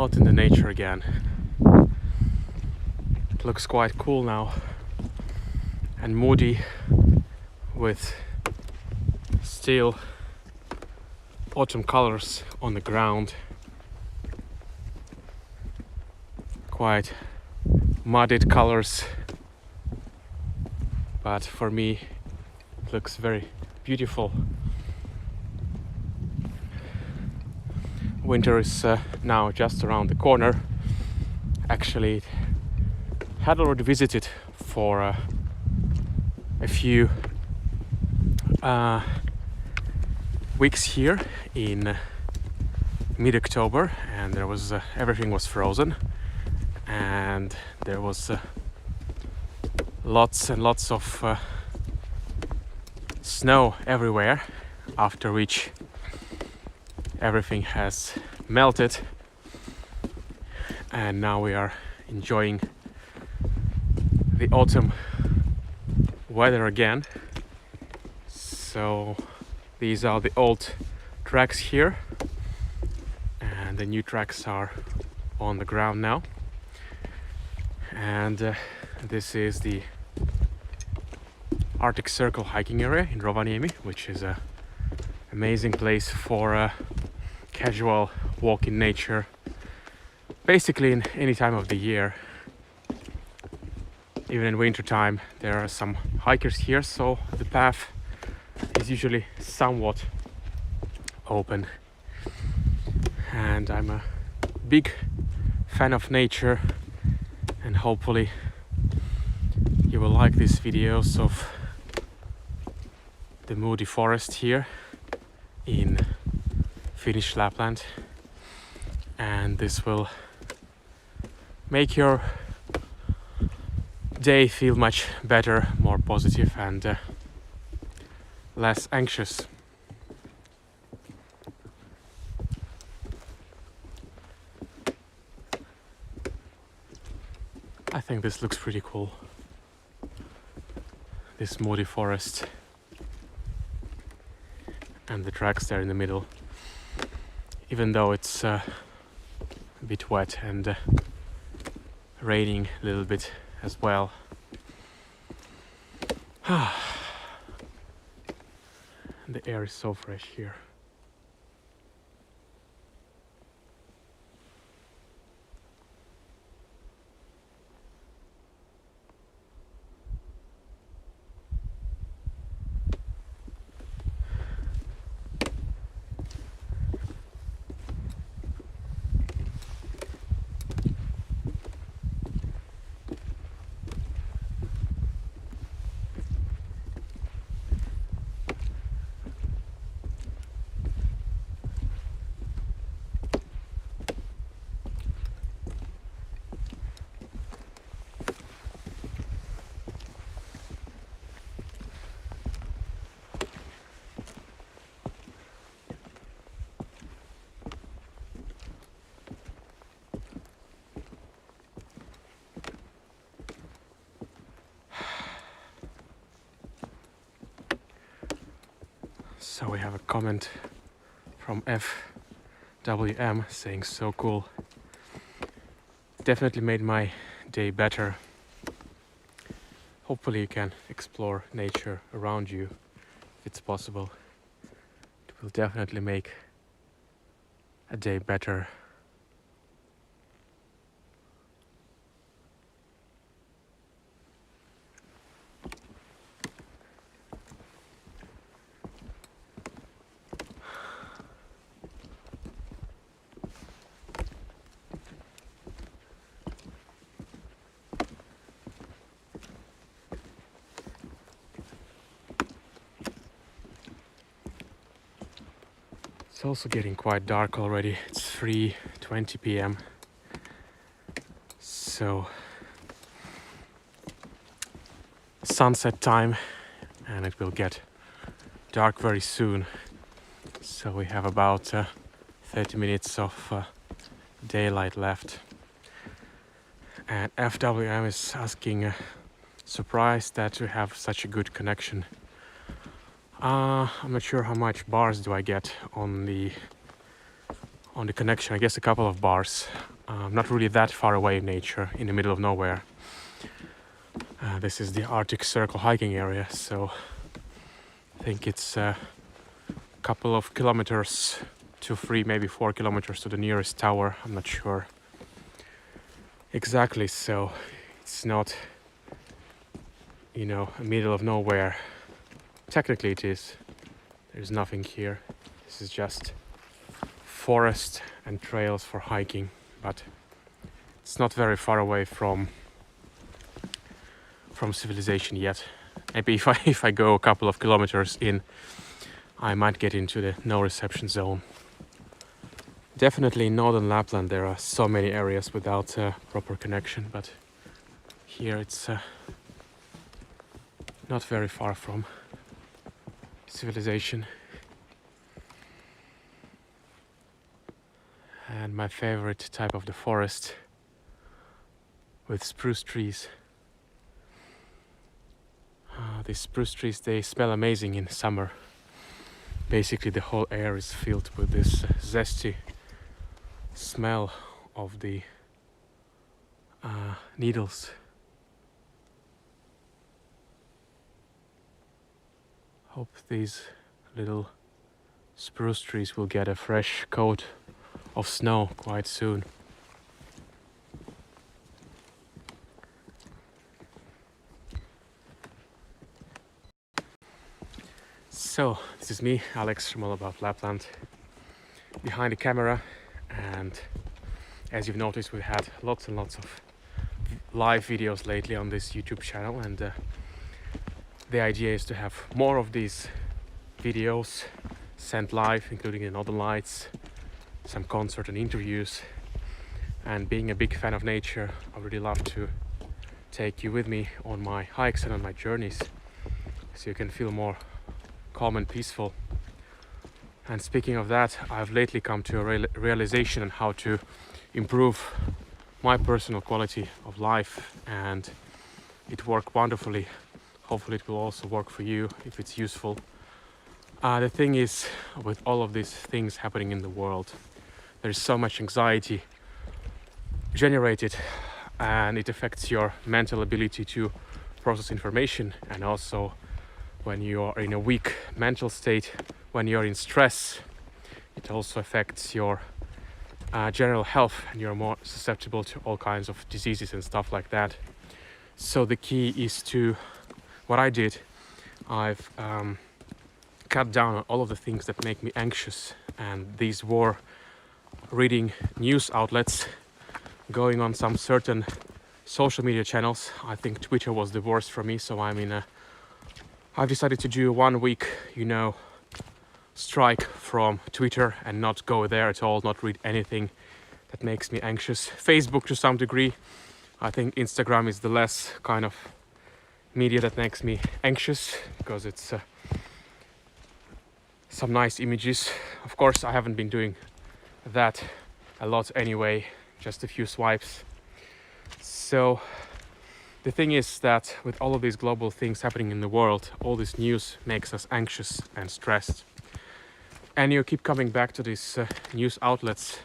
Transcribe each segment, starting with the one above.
out in the nature again. It looks quite cool now and moody, with still autumn colors on the ground. Quite mudded colors, but for me it looks very beautiful. Winter is now just around the corner. Actually, had already visited for a few weeks here in mid-October, and there was everything was frozen, and there was lots and lots of snow everywhere, after which everything has melted, and now we are enjoying the autumn weather again. So these are the old tracks here, and the new tracks are on the ground now. And this is the Arctic Circle hiking area in Rovaniemi, which is an amazing place for a casual walk in nature, basically in any time of the year. Even in winter time there are some hikers here, so the path is usually somewhat open. And I'm a big fan of nature, and hopefully you will like these videos of the moody forest here in Finnish Lapland, and this will make your day feel much better, more positive, and less anxious. I think this looks pretty cool, this moody forest and the tracks there in the middle, even though it's a bit wet and raining a little bit as well. The air is so fresh here. So we have a comment from FWM saying, so cool. Definitely made my day better. Hopefully you can explore nature around you if it's possible. It will definitely make a day better. It's also getting quite dark already. It's 3:20 p.m. So sunset time, and it will get dark very soon. So we have about 30 minutes of daylight left. And FWM is asking, surprised that we have such a good connection. I'm not sure how much bars do I get on the connection. I guess a couple of bars. not really that far away in nature, in the middle of nowhere. This is the Arctic Circle hiking area, so I think it's a couple of kilometers to 3, maybe 4 kilometers to the nearest tower. I'm not sure exactly, so it's not, you know, middle of nowhere. Technically it is. There's nothing here. This is just forest and trails for hiking, but it's not very far away from civilization yet. Maybe if I go a couple of kilometers in, I might get into the no reception zone. Definitely in northern Lapland there are so many areas without proper connection, but here it's not very far from civilization. And my favorite type of the forest with spruce trees. These spruce trees, they smell amazing in summer. Basically the whole air is filled with this zesty smell of the needles. Hope these little spruce trees will get a fresh coat of snow quite soon. So, this is me, Alex from All About Lapland, behind the camera, and as you've noticed, we've had lots and lots of live videos lately on this YouTube channel, and the idea is to have more of these videos sent live, including the Northern Lights, some concert and interviews. And being a big fan of nature, I really love to take you with me on my hikes and on my journeys, so you can feel more calm and peaceful. And speaking of that, I've lately come to a realization on how to improve my personal quality of life, and it worked wonderfully. Hopefully it will also work for you if it's useful. The thing is, with all of these things happening in the world, there's so much anxiety generated, and it affects your mental ability to process information. And also, when you are in a weak mental state, when you're in stress, it also affects your general health, and you're more susceptible to all kinds of diseases and stuff like that. So the key is to, what I did, I've cut down on all of the things that make me anxious, and these were reading news outlets, going on some certain social media channels. I think Twitter was the worst for me, so I've decided to do a 1 week, strike from Twitter and not go there at all, not read anything that makes me anxious. Facebook to some degree. I think Instagram is the less kind of media that makes me anxious, because it's some nice images. Of course, I haven't been doing that a lot anyway, just a few swipes. So the thing is that with all of these global things happening in the world, all this news makes us anxious and stressed. And you keep coming back to these news outlets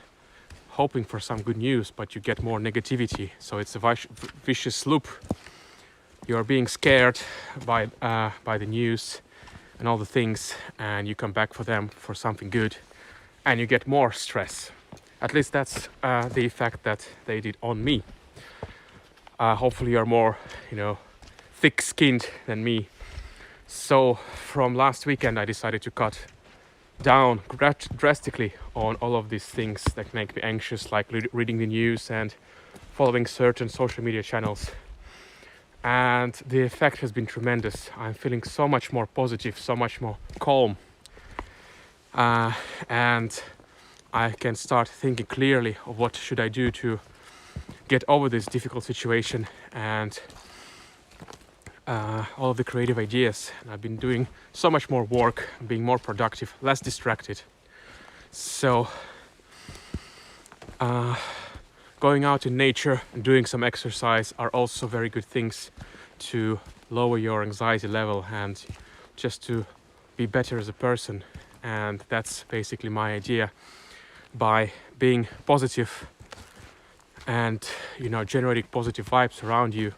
hoping for some good news, but you get more negativity. So it's a vicious loop. You're being scared by the news and all the things, and you come back for them for something good, and you get more stress. At least that's the effect that they did on me. Hopefully you're more, thick-skinned than me. So from last weekend I decided to cut down drastically on all of these things that make me anxious, like reading the news and following certain social media channels. And the effect has been tremendous. I'm feeling so much more positive, so much more calm. And I can start thinking clearly of what should I do to get over this difficult situation, and all of the creative ideas. And I've been doing so much more work, being more productive, less distracted. So going out in nature and doing some exercise are also very good things to lower your anxiety level and just to be better as a person. And that's basically my idea. By being positive, and generating positive vibes around you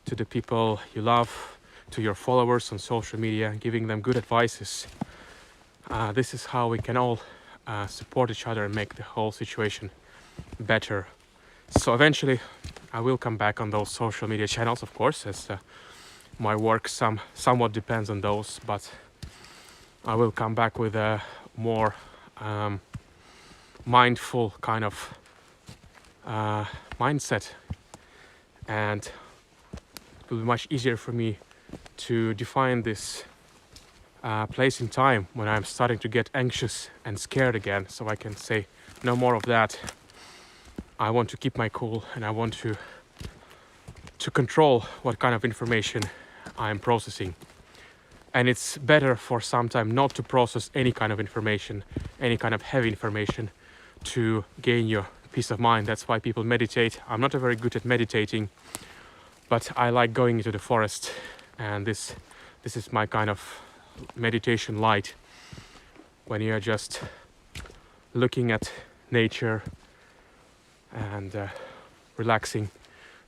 to the people you love, to your followers on social media, giving them good advices. This is how we can all support each other and make the whole situation better. So eventually I will come back on those social media channels, of course, as my work somewhat depends on those, but I will come back with a more mindful kind of mindset, and it will be much easier for me to define this place in time when I'm starting to get anxious and scared again, so I can say no more of that. I want to keep my cool, and I want to control what kind of information I'm processing. And it's better for some time not to process any kind of information, any kind of heavy information, to gain your peace of mind. That's why people meditate. I'm not very good at meditating, but I like going into the forest, and this is my kind of meditation light, when you're just looking at nature and relaxing.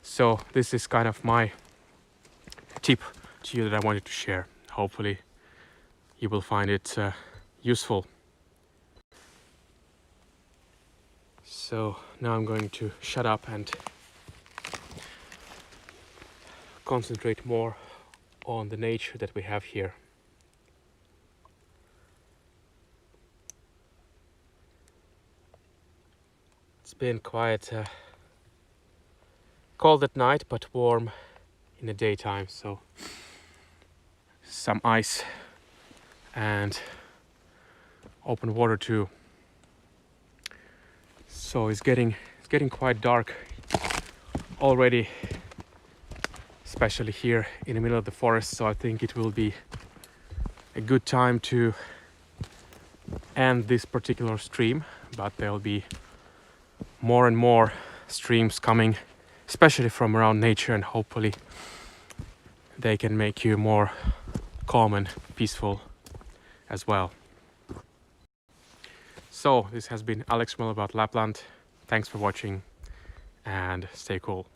So this is kind of my tip to you that I wanted to share. Hopefully you will find it useful. So now I'm going to shut up and concentrate more on the nature that we have here. It's been quite cold at night, but warm in the daytime, so some ice and open water too. So it's getting quite dark already, especially here in the middle of the forest. So I think it will be a good time to end this particular stream, but there'll be more and more streams coming, especially from around nature, and hopefully they can make you more calm and peaceful as well. So this has been Alex from about Lapland. Thanks for watching, and stay cool.